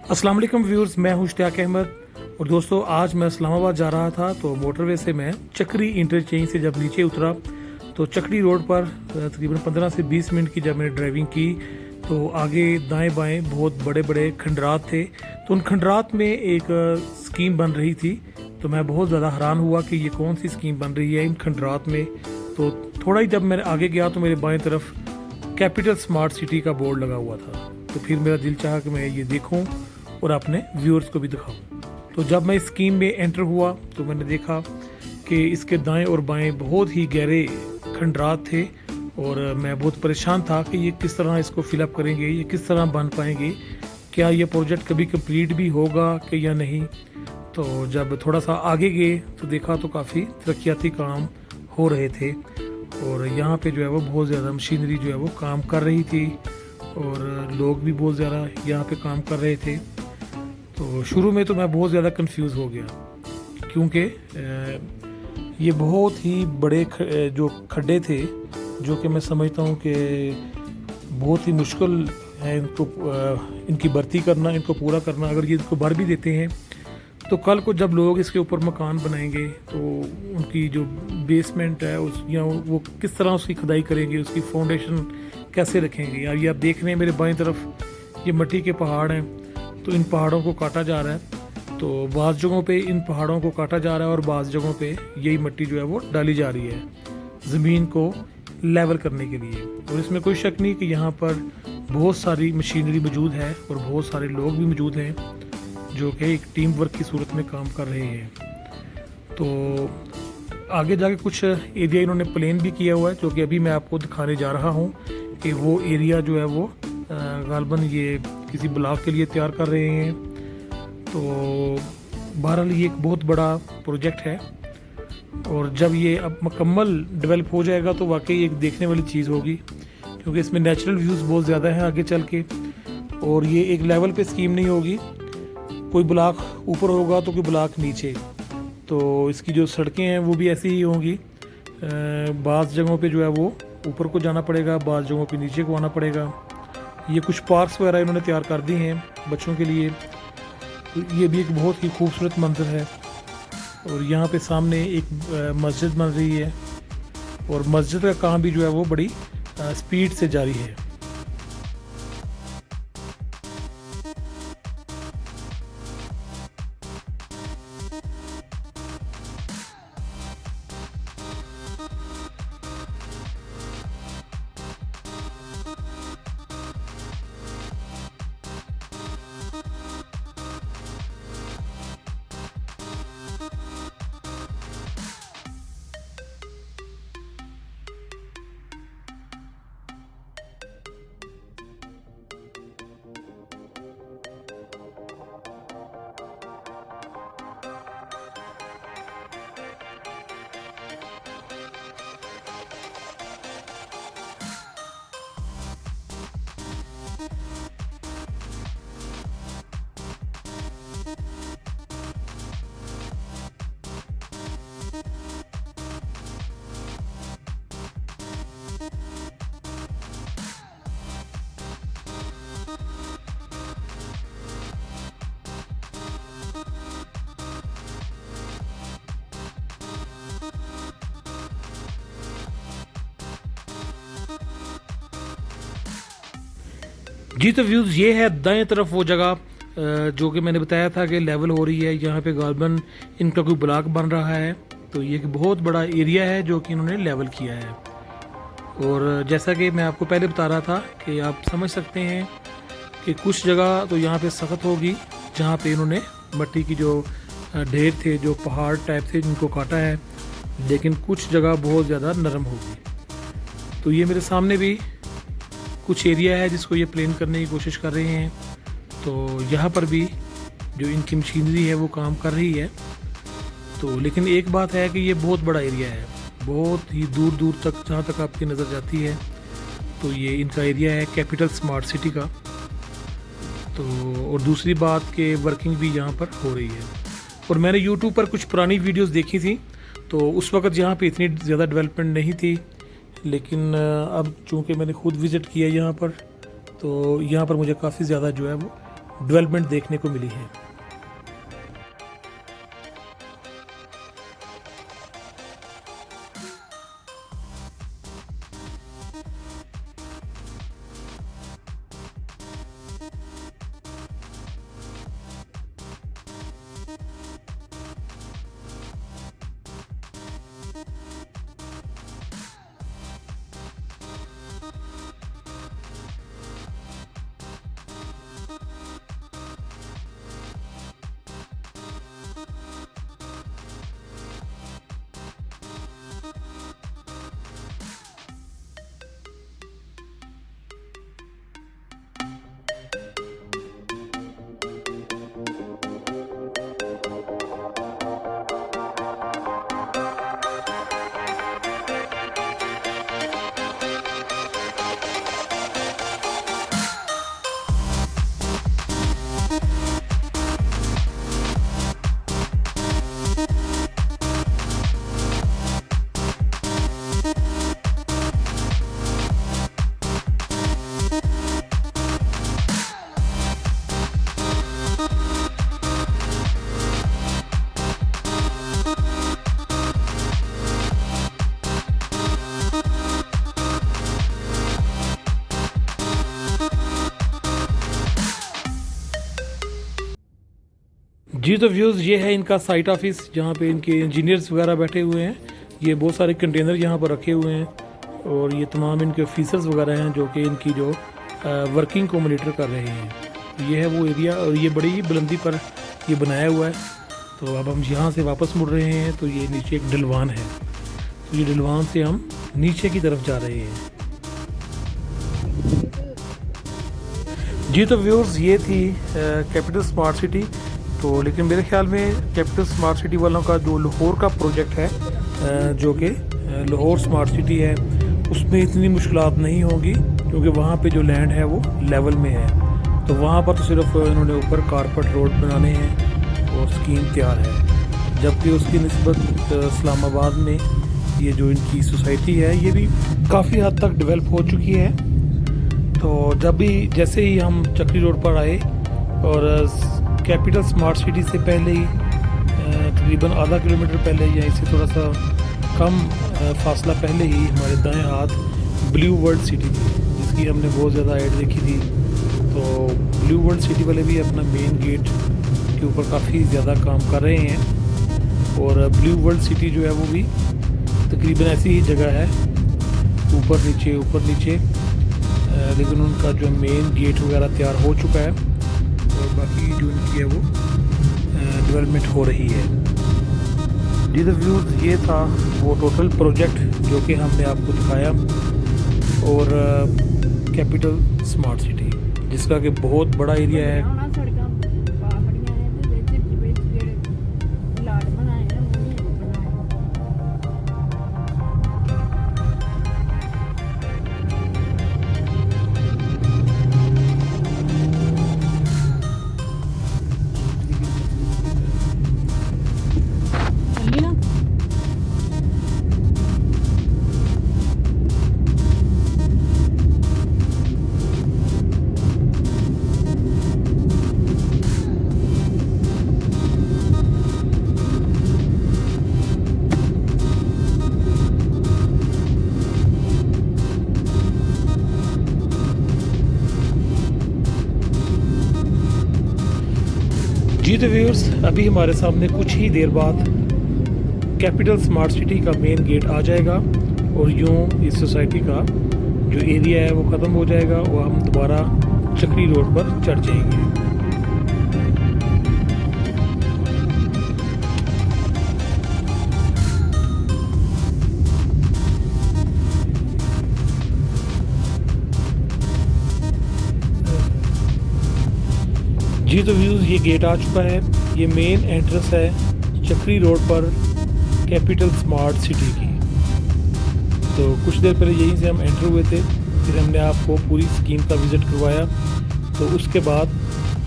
अस्सलाम वालेकुम व्यूअर्स, मैं हूं इश्तियाक अहमद। और दोस्तों, आज मैं इस्लामाबाद जा रहा था तो मोटरवे से मैं चक्री इंटरचेंज से जब नीचे उतरा तो चक्री रोड पर तकरीबन 15 से 20 मिनट की जब मैंने ड्राइविंग की तो आगे दाएं बाएं बहुत बड़े बड़े खंडरात थे। तो उन खंडरात में एक स्कीम बन रही थी। तो मैं बहुत ज़्यादा हैरान हुआ कि ये कौन सी स्कीम बन रही है इन खंडरात में। तो थोड़ा ही जब मैं आगे गया तो मेरे बाएं तरफ कैपिटल स्मार्ट सिटी का बोर्ड लगा हुआ था। तो फिर मेरा दिल चाहा कि मैं ये देखूं और अपने व्यूअर्स को भी दिखाऊं। तो जब मैं इस स्कीम में एंटर हुआ तो मैंने देखा कि इसके दाएं और बाएं बहुत ही गहरे खंडरात थे और मैं बहुत परेशान था कि ये किस तरह इसको फिलअप करेंगे, ये किस तरह बन पाएंगे, क्या ये प्रोजेक्ट कभी कंप्लीट भी होगा कि या नहीं। तो जब थोड़ा सा आगे गए तो देखा तो काफ़ी तरक्याती काम हो रहे थे और यहाँ पे जो है वो बहुत ज़्यादा मशीनरी जो है वो काम कर रही थी और लोग भी बहुत ज़्यादा यहाँ पे काम कर रहे थे। तो शुरू में तो मैं बहुत ज़्यादा कंफ्यूज हो गया क्योंकि ये बहुत ही बड़े जो खड्डे थे जो कि मैं समझता हूँ कि बहुत ही मुश्किल है इनको इनकी भर्ती करना, इनको पूरा करना। अगर ये इनको भर भी देते हैं तो कल को जब लोग इसके ऊपर मकान बनाएंगे तो उनकी जो बेसमेंट है उस या वो किस तरह उसकी खुदाई करेंगे, उसकी फाउंडेशन कैसे रखेंगे। यार ये आप देख रहे हैं मेरे बाएं तरफ ये मिट्टी के पहाड़ हैं। तो इन पहाड़ों को काटा जा रहा है। तो बाज़ जगहों पे इन पहाड़ों को काटा जा रहा है और बाज़ जगहों पे यही मिट्टी जो है वो डाली जा रही है ज़मीन को लेवल करने के लिए। और इसमें कोई शक नहीं कि यहाँ पर बहुत सारी मशीनरी मौजूद है और बहुत सारे लोग भी मौजूद हैं जो कि एक टीम वर्क की सूरत में काम कर रहे हैं। तो आगे जाके कुछ एरिया इन्होंने प्लेन भी किया हुआ है जो कि अभी मैं आपको दिखाने जा रहा हूँ कि वो एरिया जो है वो गालबन ये किसी ब्लॉक के लिए तैयार कर रहे हैं। तो बहरहाल ये एक बहुत बड़ा प्रोजेक्ट है और जब ये अब मुकम्मल डेवलप हो जाएगा तो वाकई एक देखने वाली चीज़ होगी क्योंकि इसमें नेचुरल व्यूज़ बहुत ज़्यादा हैं आगे चल के। और ये एक लेवल पे स्कीम नहीं होगी, कोई ब्लॉक ऊपर होगा तो कोई ब्लॉक नीचे। तो इसकी जो सड़कें हैं वो भी ऐसी ही होंगी। बाज़ जगहों पे जो है वो ऊपर को जाना पड़ेगा, बाज़ जगहों पे नीचे को आना पड़ेगा। ये कुछ पार्क्स वगैरह इन्होंने तैयार कर दी हैं बच्चों के लिए। तो ये भी एक बहुत ही खूबसूरत मंजर है। और यहाँ पे सामने एक मस्जिद बन रही है और मस्जिद का काम भी जो है वो बड़ी स्पीड से जारी है। जी, तो व्यूज़ ये है दाएं तरफ वो जगह जो कि मैंने बताया था कि लेवल हो रही है। यहाँ पे गालबन इनका कोई ब्लॉक बन रहा है। तो ये एक बहुत बड़ा एरिया है जो कि इन्होंने लेवल किया है। और जैसा कि मैं आपको पहले बता रहा था कि आप समझ सकते हैं कि कुछ जगह तो यहाँ पे सख्त होगी जहाँ पे इन्होंने मिट्टी की जो ढेर थे, जो पहाड़ टाइप थे, जिनको काटा है, लेकिन कुछ जगह बहुत ज़्यादा नरम होगी। तो ये मेरे सामने भी कुछ एरिया है जिसको ये प्लेन करने की कोशिश कर रहे हैं। तो यहाँ पर भी जो इनकी मशीनरी है वो काम कर रही है। तो लेकिन एक बात है कि ये बहुत बड़ा एरिया है, बहुत ही दूर दूर तक जहाँ तक आपकी नज़र जाती है। तो ये इनका एरिया है कैपिटल स्मार्ट सिटी का। तो और दूसरी बात कि वर्किंग भी यहाँ पर हो रही है। और मैंने यूट्यूब पर कुछ पुरानी वीडियोस देखी थी तो उस वक्त यहाँ पे इतनी ज़्यादा डेवलपमेंट नहीं थी, लेकिन अब चूँकि मैंने खुद विज़िट किया यहाँ पर तो यहाँ पर मुझे काफ़ी ज़्यादा जो है वो डेवलपमेंट देखने को मिली है। जी तो व्यूज़ ये है इनका साइट ऑफिस, जहाँ पे इनके इंजीनियर्स वगैरह बैठे हुए हैं। ये बहुत सारे कंटेनर यहाँ पर रखे हुए हैं और ये तमाम इनके ऑफिसर्स वगैरह हैं जो कि इनकी जो वर्किंग को मॉनिटर कर रहे हैं। ये है वो एरिया और ये बड़ी ही बुलंदी पर ये बनाया हुआ है। तो अब हम यहाँ से वापस मुड़ रहे हैं। तो ये नीचे एक ढलवान है, तो ये ढलवान से हम नीचे की तरफ जा रहे हैं। जी तो व्यूअर्स ये थी कैपिटल स्मार्ट सिटी। तो लेकिन मेरे ख्याल में कैपिटल स्मार्ट सिटी वालों का जो लाहौर का प्रोजेक्ट है जो कि लाहौर स्मार्ट सिटी है, उसमें इतनी मुश्किलात नहीं होंगी क्योंकि वहाँ पे जो लैंड है वो लेवल में है। तो वहाँ पर तो सिर्फ इन्होंने ऊपर कारपेट रोड बनाने हैं और स्कीम तैयार है। जबकि उसकी निस्बत इस्लामाबाद में ये जो इनकी सोसाइटी है ये भी काफ़ी हद तक डेवलप हो चुकी है। तो जैसे ही हम चक्री रोड पर आए और कैपिटल स्मार्ट सिटी से पहले ही तकरीबन आधा किलोमीटर पहले या इससे थोड़ा सा कम फासला पहले ही हमारे दाएं हाथ ब्लू वर्ल्ड सिटी थी, जिसकी हमने बहुत ज़्यादा ऐड देखी थी। तो ब्लू वर्ल्ड सिटी वाले भी अपना मेन गेट के ऊपर काफ़ी ज़्यादा काम कर रहे हैं। और ब्लू वर्ल्ड सिटी जो है वो भी तकरीबन ऐसी ही जगह है, ऊपर नीचे लेकिन उनका जो मेन गेट वगैरह तैयार हो चुका है और बाकी जो इनकी है वो डेवलपमेंट हो रही है। जी द व्यूज़ ये था वो टोटल प्रोजेक्ट जो कि हमने आपको दिखाया और कैपिटल स्मार्ट सिटी, जिसका कि बहुत बड़ा एरिया है। जी तो व्यूअर्स अभी हमारे सामने कुछ ही देर बाद कैपिटल स्मार्ट सिटी का मेन गेट आ जाएगा और यूँ इस सोसाइटी का जो एरिया है वो ख़त्म हो जाएगा और हम दोबारा चक्री रोड पर चढ़ जाएंगे। जी तो व्यूज़ ये गेट आ चुका है। ये मेन एंट्रेंस है चक्री रोड पर कैपिटल स्मार्ट सिटी की। तो कुछ देर पहले यहीं से हम एंटर हुए थे, फिर हमने आपको पूरी स्कीम का विज़िट करवाया। तो उसके बाद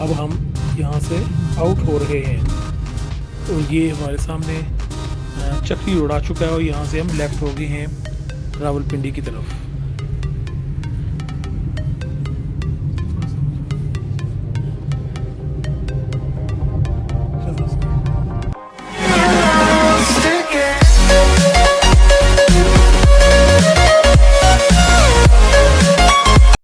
अब हम यहाँ से आउट हो रहे हैं। तो ये हमारे सामने चक्री रोड आ चुका है और यहाँ से हम लेफ़्ट हो गए हैं रावलपिंडी की तरफ।